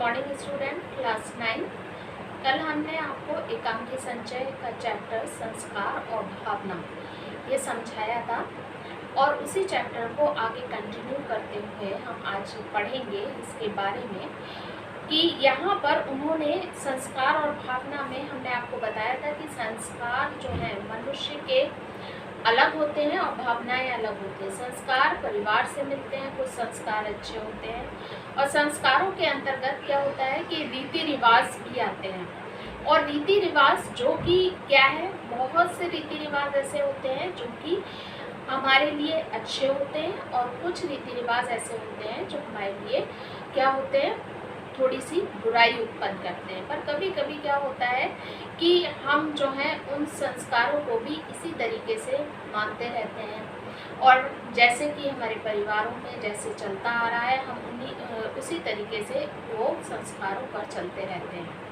Morning student class 9। कल हमने आपको एकांकी संचय का चैप्टर संस्कार और भावना ये समझाया था और उसी चैप्टर को आगे कंटिन्यू करते हुए हम आज पढ़ेंगे इसके बारे में कि यहाँ पर उन्होंने संस्कार और भावना में हमने आपको बताया था कि संस्कार जो है मनुष्य के अलग होते हैं और भावनाएं अलग होती हैं। संस्कार परिवार से मिलते हैं, कुछ संस्कार अच्छे होते हैं और संस्कारों के अंतर्गत क्या होता है कि रीति रिवाज भी आते हैं। और रीति रिवाज जो कि क्या है, बहुत से रीति रिवाज ऐसे होते हैं जो कि हमारे लिए अच्छे होते हैं और कुछ रीति रिवाज ऐसे होते हैं जो हमारे लिए क्या होते हैं, थोड़ी सी बुराई उत्पन्न करते हैं। पर कभी कभी क्या होता है कि हम जो है उन संस्कारों को भी इसी तरीके से मानते रहते हैं और जैसे कि हमारे परिवारों में जैसे चलता आ रहा है हम उसी तरीके से वो संस्कारों पर चलते रहते हैं।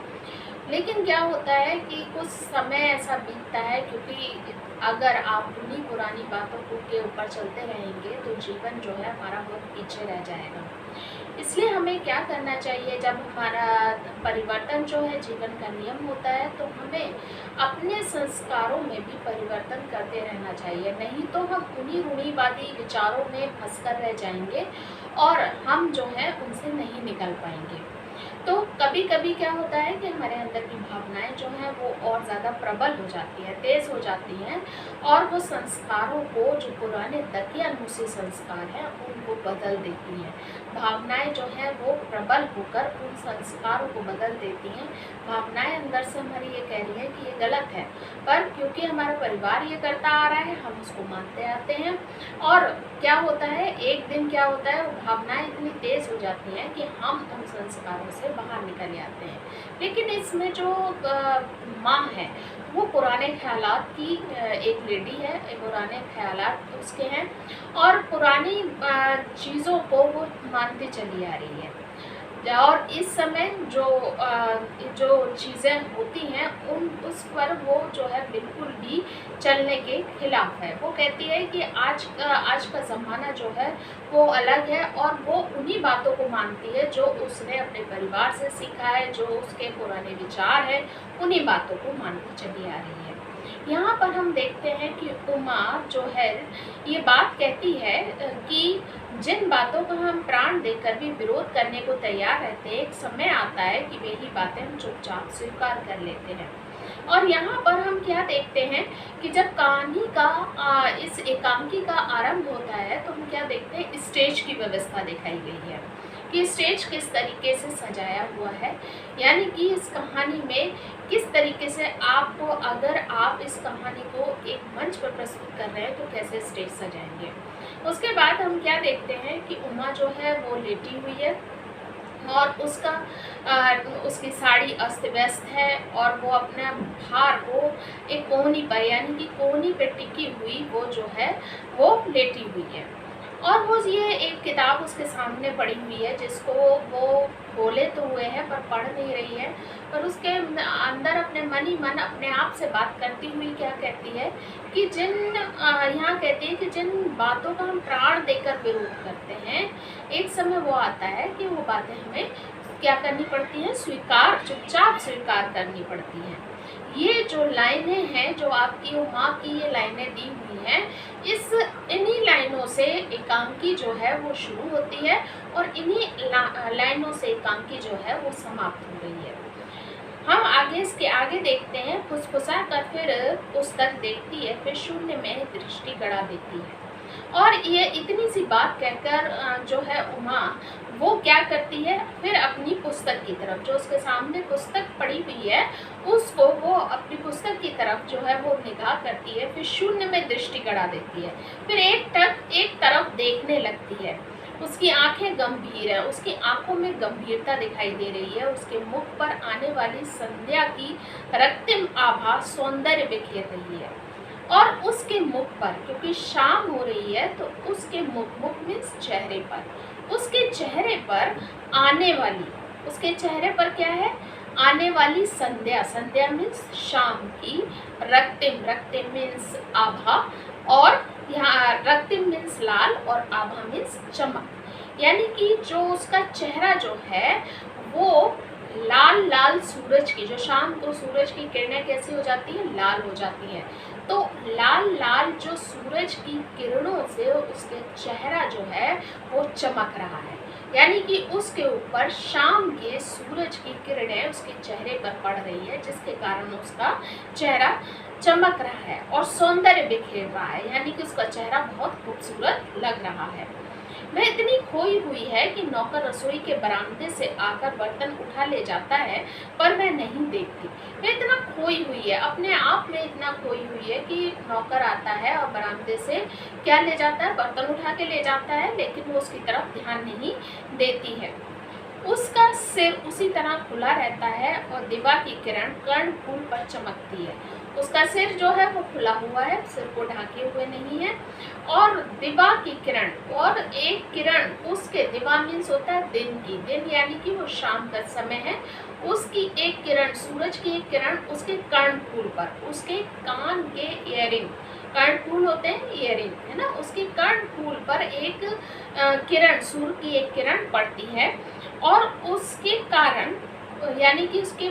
लेकिन क्या होता है कि कुछ समय ऐसा बीतता है, क्योंकि अगर आप उन्हीं पुरानी बातों के ऊपर चलते रहेंगे तो जीवन जो है हमारा बहुत पीछे रह जाएगा। इसलिए हमें क्या करना चाहिए, जब हमारा परिवर्तन जो है जीवन का नियम होता है तो हमें अपने संस्कारों में भी परिवर्तन करते रहना चाहिए। नहीं तो हम उन्हीं रूढ़िवादी विचारों में फंसकर रह जाएंगे और हम जो है उनसे नहीं निकल पाएंगे। तो कभी कभी क्या होता है कि हमारे अंदर की भावनाएं जो हैं वो और ज़्यादा प्रबल हो जाती हैं, तेज़ हो जाती हैं और वो संस्कारों को, जो पुराने दकियानुसी संस्कार हैं, उनको बदल देती हैं। भावनाएं जो हैं वो प्रबल होकर उन संस्कारों को बदल देती हैं। भावनाएं अंदर से हमारी ये कह रही हैं कि ये गलत है, पर क्योंकि हमारा परिवार ये करता आ रहा है हम उसको मानते आते हैं। और क्या होता है, एक दिन क्या होता है, वो भावनाएं इतनी तेज़ हो जाती हैं कि हम उन संस्कारों से बाहर निकल आते हैं। लेकिन इसमें जो माँ है वो पुराने ख्यालात की एक लेडी है, पुराने ख्यालात उसके हैं और पुरानी चीज़ों को वो मानती चली आ रही है। और इस समय जो चीज़ें होती हैं उस पर वो जो है बिल्कुल भी चलने के खिलाफ है। वो कहती है कि आज का ज़माना जो है वो अलग है और वो उन्हीं बातों को मानती है जो उसने अपने परिवार से सीखा है, जो उसके पुराने विचार हैं, उन्हीं बातों को मानती चली आ रही है। यहाँ पर हम देखते हैं कि उमा जो है ये बात कहती है कि जिन बातों को हम प्राण देकर भी विरोध करने को तैयार रहते हैं, एक समय आता है कि वे ही बातें हम चुपचाप स्वीकार कर लेते हैं। और यहाँ पर हम क्या देखते हैं कि जब कहानी का इस एकांकी का आरंभ होता है तो हम क्या देखते हैं, स्टेज की व्यवस्था दिखाई गई है कि स्टेज किस तरीके से सजाया हुआ है, यानी कि इस कहानी में किस तरीके से आपको, अगर आप इस कहानी को एक मंच पर प्रस्तुत कर रहे हैं तो कैसे स्टेज सजाएंगे। उसके बाद हम क्या देखते हैं कि उमा जो है वो लेटी हुई है और उसकी साड़ी अस्त व्यस्त है और वो अपने भार को एक कोहनी पर, यानी कि कोहनी पे टिकी हुई वो जो है वो लेटी हुई है और वो ये एक किताब उसके सामने पड़ी हुई है जिसको वो खोले तो हुए हैं पर पढ़ नहीं रही है। पर उसके अंदर अपने मन ही मन अपने आप से बात करती हुई क्या कहती है कि यहाँ कहती है कि जिन बातों का हम प्राण देकर विरोध करते हैं, एक समय वो आता है कि वो बातें हमें क्या करनी पड़ती हैं, चुपचाप स्वीकार करनी पड़ती हैं। ये जो लाइनें हैं, जो आपकी माँ की ये लाइनें दी हुई हैं, इन्हीं लाइनों से एकांकी जो है वो शुरू होती है और इन्हीं लाइनों से एकांकी जो है वो समाप्त हो रही है। हम इसके आगे देखते हैं, फुसफुसा कर फिर पुस्तक देखती है, फिर शून्य में दृष्टि गड़ा देती है। और ये इतनी सी बात कहकर जो है उमा वो क्या करती है, फिर अपनी पुस्तक की तरफ, जो उसके सामने पुस्तक पड़ी हुई है, उसको वो अपनी पुस्तक की तरफ जो है वो निगाह करती है, फिर शून्य में दृष्टि गड़ा देती है, फिर एक तरफ देखने लगती है। उसकी आंखें गंभीर है, उसकी आंखों में गंभीरता दिखाई दे रही है, उसके मुख पर आने वाली संध्या की रक्तिम आभा सौंदर्य बिखेर रही है और उसके मुख पर, क्योंकि शाम हो रही है तो उसके मुख मीन्स चेहरे पर, उसके चेहरे पर आने वाली, उसके चेहरे पर क्या है, आने वाली संध्या मीन्स शाम की, रक्तिम मीन्स आभा और यहाँ रक्तिम मीन्स लाल और आभा मीन्स चमक, यानी कि जो उसका चेहरा जो है वो लाल लाल सूरज की, जो शाम को सूरज की किरणें कैसी हो जाती हैं, लाल हो जाती हैं, तो लाल लाल जो सूरज की किरणों से उसके चेहरा जो है वो चमक रहा है, यानी कि उसके ऊपर शाम के सूरज की किरणें उसके चेहरे पर पड़ रही है, जिसके कारण उसका चेहरा चमक रहा है और सौंदर्य बिखेर रहा है, यानी कि उसका चेहरा बहुत खूबसूरत लग रहा है। वह इतनी खोई हुई है कि नौकर रसोई के बरामदे से आकर बर्तन उठा ले जाता है, पर वह नहीं देखती। वह इतना खोई हुई है, अपने आप में इतना खोई हुई है कि नौकर आता है और बरामदे से क्या ले जाता है, बर्तन उठा के ले जाता है, लेकिन वो उसकी तरफ ध्यान नहीं देती है। उसका सिर उसी तरह खुला रहता है और दिवा की किरण कर्णफूल पर चमकती है। उसका सिर जो है वो खुला हुआ है, सिर को ढके हुए नहीं है, और दिवा की किरण, और एक किरण उसके, दिवा मीन्स होता है दिन की, दिन यानी कि वो शाम का समय है, उसकी एक किरण, सूरज की एक किरण उसके कर्णफूल पर, उसके कान के इयरिंग, कर्णफूल होते हैं इयरिंग, है ना, उसके कर्णफूल पर एक किरण, सूर्य की एक किरण पड़ती है, और उसके कारण, यानी कि उसके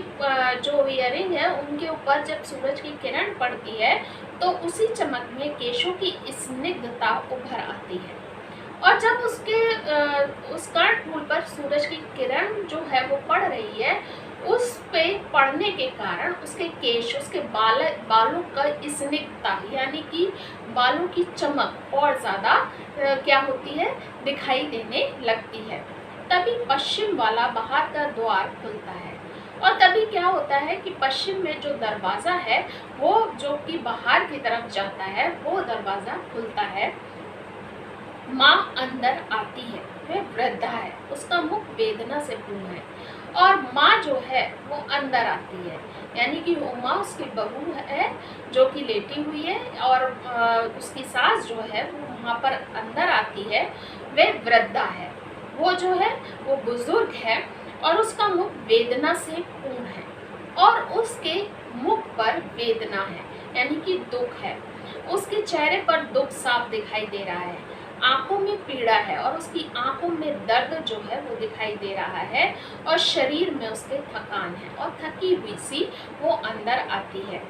जो इयरिंग है उनके ऊपर जब सूरज की किरण पड़ती है तो उसी चमक में केशों की स्निग्धता उभर आती है। और जब उसके उस कर्णफूल पर सूरज की किरण जो है वो पड़ रही है, उस पे पड़ने के कारण उसके केश, उसके बालों का स्निग्धता, यानी कि बालों की चमक और ज़्यादा क्या होती है, दिखाई देने लगती है। तभी पश्चिम वाला बाहर का द्वार खुलता है, और तभी क्या होता है कि पश्चिम में जो दरवाज़ा है वो, जो कि बाहर की तरफ जाता है, वो दरवाज़ा खुलता है। माँ अंदर आती है, वह वृद्धा है, उसका मुख वेदना से पूर्ण है, और माँ जो है वो अंदर आती है, यानी कि उमा उसकी बहू है जो कि लेटी हुई है, और उसकी सास जो है वो वहाँ पर अंदर आती है। वह वृद्धा है, वो जो है वो बुजुर्ग है, और उसका मुख वेदना से पूर्ण है, और उसके मुख पर वेदना है, यानी कि दुख है, उसके चेहरे पर दुख साफ दिखाई दे रहा है, आंखों में पीड़ा है, और उसकी आंखों में दर्द जो है वो दिखाई दे रहा है, और शरीर में उसके थकान है, और थकी हुई सी वो अंदर आती है।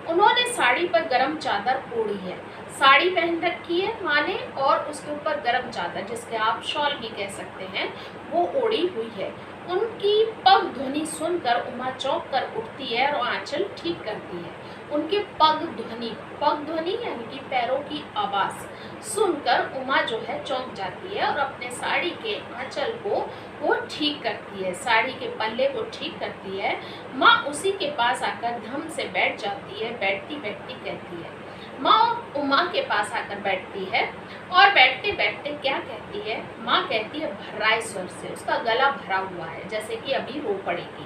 उन्होंने साड़ी पर गरम चादर ओढ़ी है, साड़ी पहन रखी है माँ ने, और उसके ऊपर गरम चादर, जिसके आप शॉल भी कह सकते हैं, वो ओढ़ी हुई है। उनकी पग ध्वनि सुनकर उमा चौंक कर उठती है और आंचल ठीक करती है। उनके पग ध्वनि यानी कि पैरों की आवाज़ सुनकर उमा जो है चौंक जाती है, और अपने साड़ी के आंचल को वो ठीक करती है, साड़ी के पल्ले को ठीक करती है। माँ उसी के पास आकर धम से बैठ जाती है, बैठती बैठती कहती है। माँ उमा के पास आकर बैठती है, और बैठते बैठते क्या कहती है, माँ कहती है भर्राए स्वर से, उसका गला भरा हुआ है जैसे कि अभी रो पड़ेगी।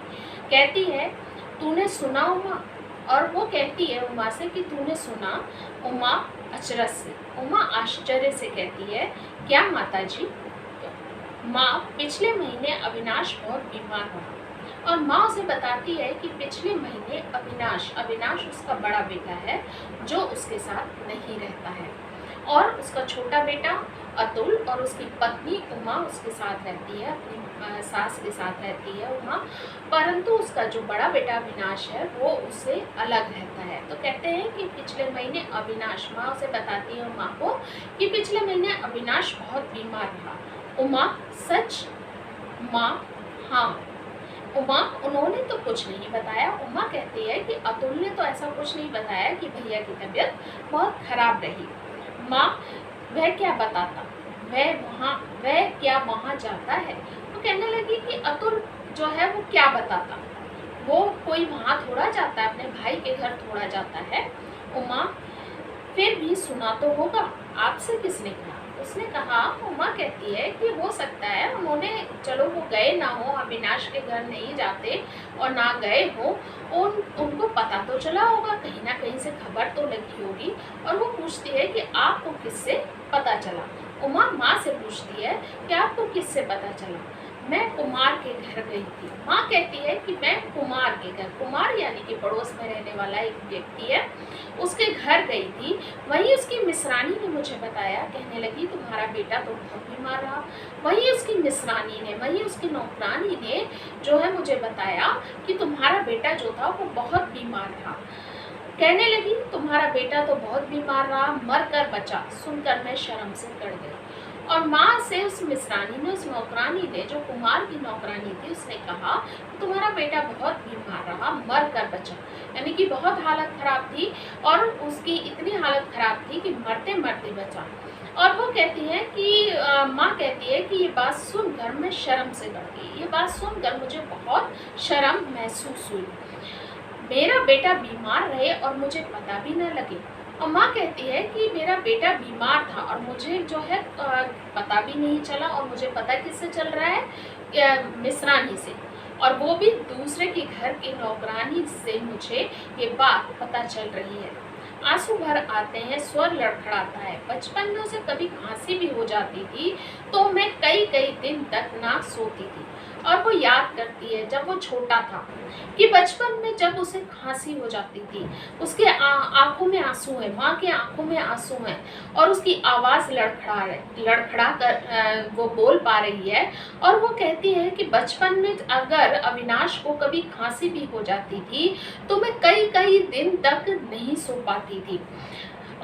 कहती है, तूने सुना उमा? और वो कहती है उमा से कि तूने सुना? उमा अचरज से, उमा आश्चर्य से कहती है, क्या माता जी? माँ, पिछले महीने अविनाश बहुत बीमार हुआ, और माँ उसे बताती है कि पिछले महीने अविनाश उसका बड़ा बेटा है जो उसके साथ नहीं रहता है, और उसका छोटा बेटा अतुल और उसकी पत्नी उमा उसके साथ रहती है, अपनी सास के साथ रहती है उमा, परंतु उसका जो बड़ा बेटा अविनाश है वो उससे अलग रहता है। तो कहते हैं कि पिछले महीने अविनाश, माँ उसे बताती है उमा को कि पिछले महीने अविनाश बहुत बीमार रहा। उमा, सच? माँ, हाँ। उमा, उन्होंने तो कुछ नहीं बताया। उमा कहती है कि अतुल ने तो ऐसा कुछ नहीं बताया कि भैया की तबीयत बहुत खराब रही। माँ, वह क्या बताता? वह क्या वहाँ जाता है? तो कहने लगी कि अतुल जो है वो क्या बताता, वो कोई वहाँ थोड़ा जाता है, अपने भाई के घर थोड़ा जाता है। उमा, फिर भी सुना तो होगा, आपसे किसने कहा? उसने कहा, उमा कहती है कि हो सकता है उन्होंने, चलो वो गए ना हो, अविनाश के घर नहीं जाते और ना गए हो, उनको पता तो चला होगा, कहीं ना कहीं से खबर तो लगी होगी। और वो पूछती है कि आपको किससे पता चला? उमा माँ से पूछती है कि आपको किससे पता चला? मैं कुमार के घर गई थी। माँ कहती है कि मैं कुमार के घर, कुमार यानी कि पड़ोस में रहने वाला एक व्यक्ति है, उसके घर गई थी। वहीं उसकी मिसरानी ने मुझे बताया, कहने लगी तुम्हारा बेटा तो बहुत बीमार रहा। वहीं उसकी मिस्रानी ने, वहीं उसकी नौकरानी ने जो है मुझे बताया कि तुम्हारा बेटा जो था वो बहुत बीमार रहा। कहने लगी तुम्हारा बेटा तो बहुत बीमार रहा, मर कर बचा। सुनकर मैं शर्म से कड़ गई। और माँ से उस मिस्रानी ने, उस नौकरानी ने, जो कुमार की नौकरानी थी, उसने कहा तुम्हारा बेटा बहुत बीमार रहा, मर कर बचा। यानी कि बहुत हालत खराब थी और उसकी इतनी हालत खराब थी कि मरते मरते बचा। और वो कहती है कि माँ कहती है कि ये बात सुनकर मैं शर्म से कड़ गई। ये बात सुनकर मुझे बहुत शर्म महसूस हुई। मेरा बेटा बीमार रहे और मुझे पता भी न लगे। और माँ कहती है कि मेरा बेटा बीमार था और मुझे जो है पता भी नहीं चला। और मुझे पता किससे चल रहा है? मिस्रानी से, और वो भी दूसरे के घर की नौकरानी से मुझे ये बात पता चल रही है। आंसू भर आते हैं, स्वर लड़खड़ाता है। बचपन में उसे कभी खांसी भी हो जाती थी तो मैं कई कई दिन तक ना सोती थी। और वो याद करती है जब वो छोटा था कि बचपन में जब उसे खांसी हो जाती थी, उसके आंखों में आंसू है, माँ के आंखों में आंसू हैं और उसकी आवाज़ लड़खड़ा कर वो बोल पा रही है। और वो कहती है कि बचपन में अगर अविनाश को कभी खांसी भी हो जाती थी तो मैं कई कई दिन तक नहीं सो पाती थी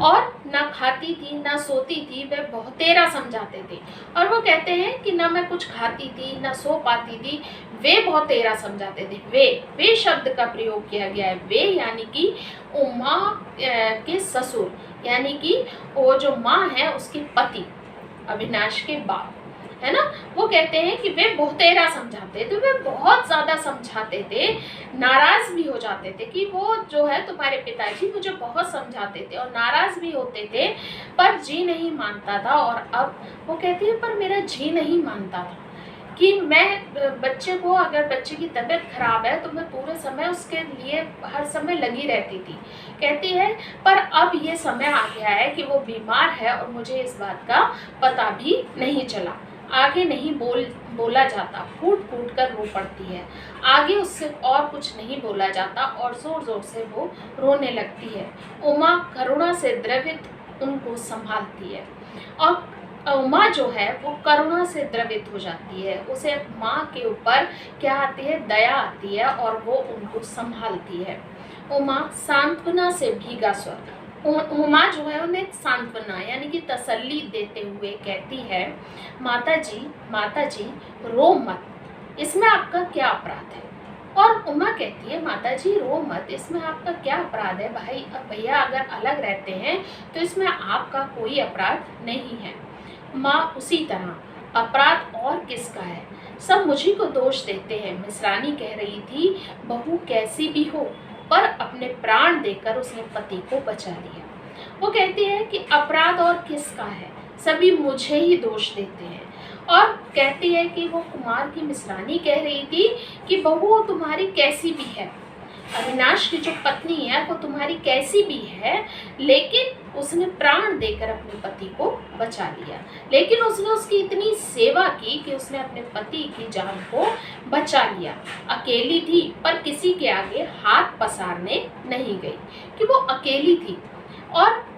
और ना खाती थी ना सोती थी। वे बहुतेरा समझाते थे। और वो कहते हैं कि ना मैं कुछ खाती थी ना सो पाती थी, वे बहुतेरा समझाते थे। वे शब्द का प्रयोग किया गया है। वे यानी कि उमा के ससुर, यानी कि वो जो माँ है उसके पति, अविनाश के बाप, है ना। वो कहते हैं कि वे बहुतेरा समझाते थे, वे बहुत ज़्यादा समझाते थे, नाराज़ भी हो जाते थे कि वो जो है तुम्हारे पिताजी मुझे बहुत समझाते थे, और नाराज़ भी होते थे पर जी नहीं मानता था। और अब वो कहती है पर मेरा जी नहीं मानता था कि मैं बच्चे को, अगर बच्चे की तबीयत खराब है तो मैं पूरे समय उसके लिए हर समय लगी रहती थी। कहती है पर अब ये समय आ गया है कि वो बीमार है और मुझे इस बात का पता भी नहीं चला। आगे नहीं बोला जाता, फूट फूट कर रो पड़ती है। आगे उससे और कुछ नहीं बोला जाता और ज़ोर ज़ोर से वो रोने लगती है। उमा करुणा से द्रवित उनको संभालती है और उमा जो है वो करुणा से द्रवित हो जाती है। उसे माँ के ऊपर क्या आती है? दया आती है और वो उनको संभालती है। उमा सांत्वना से भीगा स्वर, उमा जो है उन्हें सांत्वना यानी कि तसल्ली देते हुए कहती है माता जी रो मत, इसमें आपका क्या अपराध है? और उमा कहती है माता जी रो मत, इसमें आपका क्या अपराध है? भाई भैया अगर अलग रहते हैं तो इसमें आपका कोई अपराध नहीं है। माँ उसी तरह अपराध और किसका है? सब मुझी को दोष देते हैं। मिस्रानी कह रही थी बहू कैसी भी हो पर अपने प्राण देकर उसने पति को बचा लिया। वो कहती है कि अपराध और किसका है? सभी मुझे ही दोष देते हैं। और कहती है कि वो कुमार की मिस्रानी कह रही थी कि बहू तुम्हारी कैसी भी है, अविनाश की जो पत्नी है वो तुम्हारी कैसी भी है, लेकिन उसने प्राण देकर अपने पति को बचा लिया। लेकिन उसने उसकी इतनी सेवा की कि उसने अपने पति की जान को बचा लिया। अकेली थी पर किसी के आगे हाथ पसारने नहीं गई कि वो अकेली थी और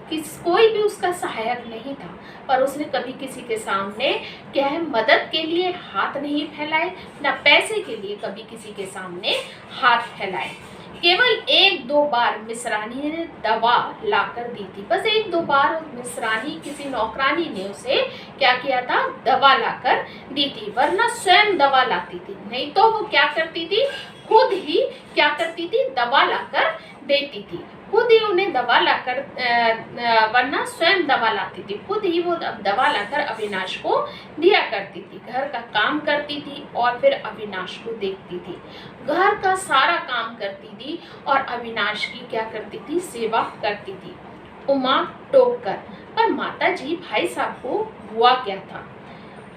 कोई भी उसका सहायक नहीं था। पर उसने कभी किसी के सामने क्या है मदद के लिए हाथ नहीं फैलाए, ना पैसे के लिए कभी किसी के सामने हाथ फैलाए। केवल एक दो बार मिस्रानी ने दवा लाकर दी थी, बस एक दो बार मिस्रानी किसी नौकरानी ने उसे क्या किया था? दवा लाकर दी थी, वरना स्वयं दवा लाती थी। नहीं तो वो क्या करती थी? खुद ही क्या करती थी? दवा लाकर देती थी, खुद ही उन्हें दवा लाकर, वरना स्वयं दवा लाती थी, खुद ही वो दवा लाकर अविनाश को दिया करती थी। घर का काम करती थी और फिर अविनाश को देखती थी, घर का सारा काम करती थी और अविनाश की क्या करती थी? सेवा करती थी। उमा टोक कर, पर माता जी भाई साहब को हुआ क्या था?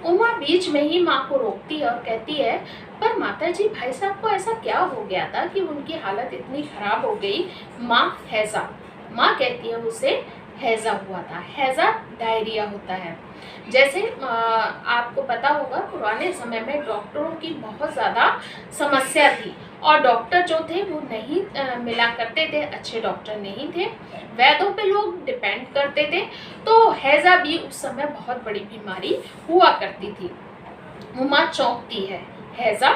उमा बीच में ही माँ को रोकती है और कहती है पर माता जी भाई साहब को ऐसा क्या हो गया था कि उनकी हालत इतनी खराब हो गई? माँ हैजा, माँ कहती है उसे हैजा हुआ था। हैजा डायरिया होता है। जैसे आपको पता होगा पुराने समय में डॉक्टरों की बहुत ज़्यादा समस्या थी और डॉक्टर जो थे वो नहीं मिला करते थे, अच्छे डॉक्टर नहीं थे, वैद्यों पे लोग डिपेंड करते थे। तो हैज़ा भी उस समय बहुत बड़ी बीमारी हुआ करती थी। उमा चौंकती है, हैज़ा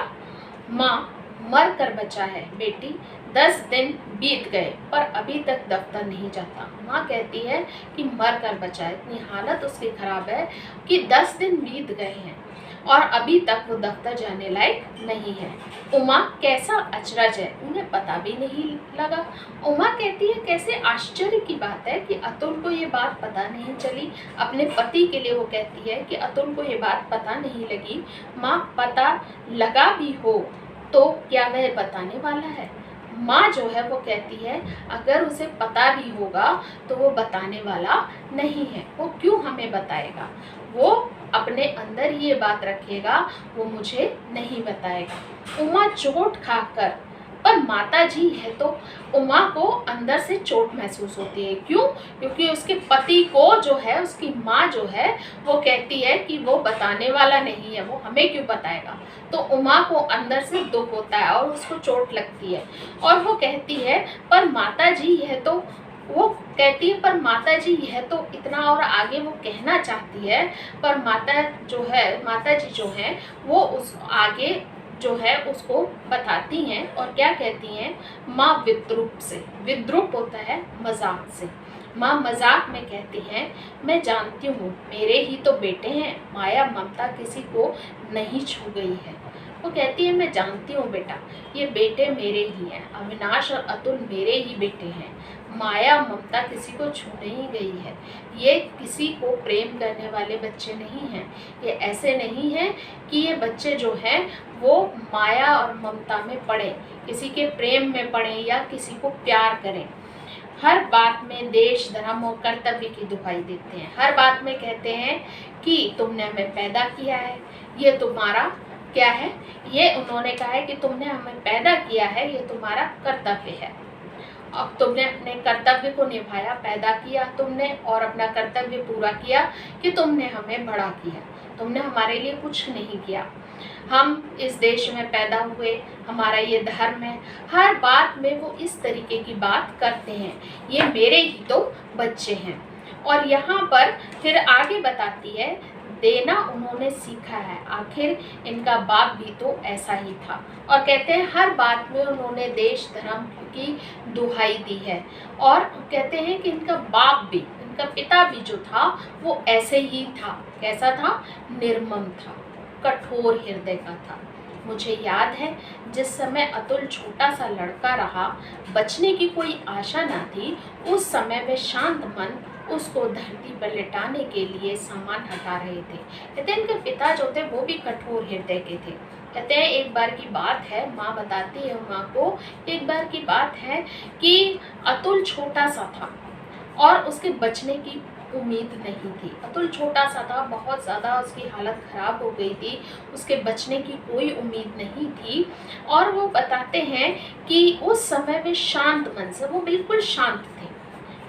माँ मर कर बचा है बेटी, 10 दिन बीत गए पर अभी तक दफ्तर नहीं जाता। माँ कहती है कि मर कर बचा है, इतनी हालत उसकी खराब है कि 10 दिन बीत गए हैं और अभी तक वो दफ्तर जाने लायक नहीं है। उमा कैसा अचरज है, उन्हें पता भी नहीं लगा। उमा कहती है कैसे आश्चर्य की बात है कि अतुल को ये बात पता नहीं चली। अपने पति के लिए वो कहती है कि अतुल को ये बात पता नहीं लगी। माँ पता लगा भी हो तो क्या वह बताने वाला है? माँ जो है वो कहती है अगर उसे पता भी होगा तो वो बताने वाला नहीं है, वो क्यों हमें बताएगा, वो अपने अंदर ही ये बात रखेगा, वो मुझे नहीं बताएगा। उमा चोट खाकर, पर माता जी है तो उमा को अंदर से चोट महसूस होती है। क्यों? क्योंकि उसके पति को जो है, उसकी माँ जो है वो कहती है कि वो बताने वाला नहीं है, वो हमें क्यों बताएगा। तो उमा को अंदर से दुख होता है और उसको चोट लगती है और वो कहती है पर माता जी है तो, वो कहती है पर माता जी यह तो इतना, और आगे वो कहना चाहती है पर माता जी जो है वो उस आगे जो है उसको बताती हैं और क्या कहती हैं, माँ विद्रूप से, विद्रूप होता है मजाक से, माँ मजाक में कहती हैं मैं जानती हूँ मेरे ही तो बेटे हैं, माया ममता किसी को नहीं छू गई है। वो कहती है मैं जानती हूँ बेटा, ये बेटे मेरे ही हैं, अविनाश और अतुल मेरे ही बेटे हैं, माया ममता किसी को छू नहीं गई है, ये किसी को प्रेम करने वाले बच्चे नहीं हैं, ये ऐसे नहीं हैं कि ये बच्चे जो हैं वो माया और ममता में पड़े, किसी के प्रेम में पड़े या किसी को प्यार करें। हर बात में देश धर्म और कर्तव्य की दुहाई देते हैं, हर बात में कहते हैं कि तुमने हमें पैदा किया है, ये तुम्हारा क्या है, ये उन्होंने कहा है कि तुमने हमें पैदा किया है, ये तुम्हारा कर्तव्य है। अब तुमने अपने कर्तव्य को निभाया, पैदा किया तुमने और अपना कर्तव्य पूरा किया कि तुमने हमें बड़ा किया, तुमने हमारे लिए कुछ नहीं किया। हम इस देश में पैदा हुए, हमारा ये धर्म है, हर बात में वो इस तरीके की बात करते हैं, ये मेरे ही तो बच्चे हैं। और यहाँ पर फिर आगे बताती है देना उन्होंने सीखा है, आखिर इनका बाप भी तो ऐसा ही था। और कहते हैं हर बात में उन्होंने देश धर्म की दुहाई दी है और कहते हैं कि इनका बाप भी, इनका पिता भी जो था वो ऐसे ही था। कैसा था? निर्मम था, कठोर हृदय का था। मुझे याद है जिस समय अतुल छोटा सा लड़का रहा, बचने की कोई आशा ना थी, उस समय वे शांत मन उसको धरती पर लिटाने के लिए सामान हटा रहे थे। कहते हैं इनके पिता जो थे वो भी कठोर हृदय के थे। कहते हैं एक बार की बात है, माँ बताती है माँ को, एक बार की बात है कि अतुल छोटा सा था और उसके बचने की उम्मीद नहीं थी। अतुल छोटा सा था, बहुत ज़्यादा उसकी हालत ख़राब हो गई थी, उसके बचने की कोई उम्मीद नहीं थी। और वो बताते हैं कि उस समय वे शांत मन से, वो बिल्कुल शांत थे,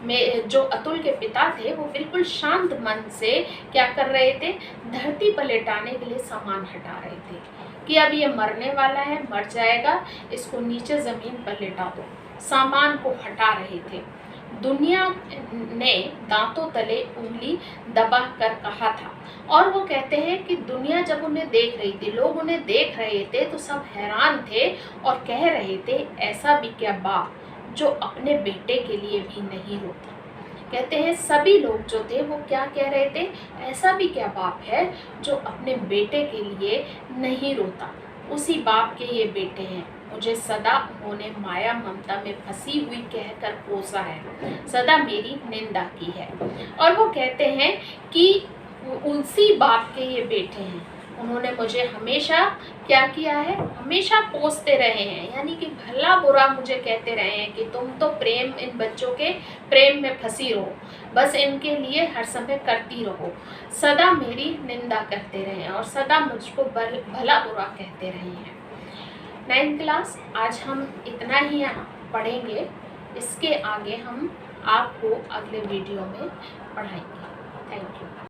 में जो अतुल के पिता थे वो बिल्कुल शांत मन से क्या कर रहे थे, धरती पर लेटाने के लिए सामान हटा रहे थे कि अब ये मरने वाला है, मर जाएगा, इसको नीचे ज़मीन पर लेटा दो, सामान को हटा रहे थे। दुनिया ने दांतों तले उंगली दबा कर कहा था। और वो कहते हैं कि दुनिया जब उन्हें देख रही थी, लोग उन्हें देख रहे थे तो सब हैरान थे और कह रहे थे ऐसा भी क्या बाप जो अपने बेटे के लिए भी नहीं रोता। कहते हैं सभी लोग जो थे वो क्या कह रहे थे, ऐसा भी क्या बाप है जो अपने बेटे के लिए नहीं रोता, उसी बाप के ये बेटे हैं। मुझे सदा उन्होंने माया ममता में फंसी हुई कहकर पोसा है, सदा मेरी निंदा की है। और वो कहते हैं कि उसी बाप के ये बेटे हैं, उन्होंने मुझे हमेशा क्या किया है, हमेशा कोसते रहे हैं, यानी कि भला बुरा मुझे कहते रहे हैं कि तुम तो प्रेम, इन बच्चों के प्रेम में फंसी रहो, बस इनके लिए हर समय करती रहो, सदा मेरी निंदा करते रहे और सदा मुझको भला बुरा कहते रहे हैं। 9th क्लास आज हम इतना ही पढ़ेंगे, इसके आगे हम आपको अगले वीडियो में पढ़ाएंगे। Thank you.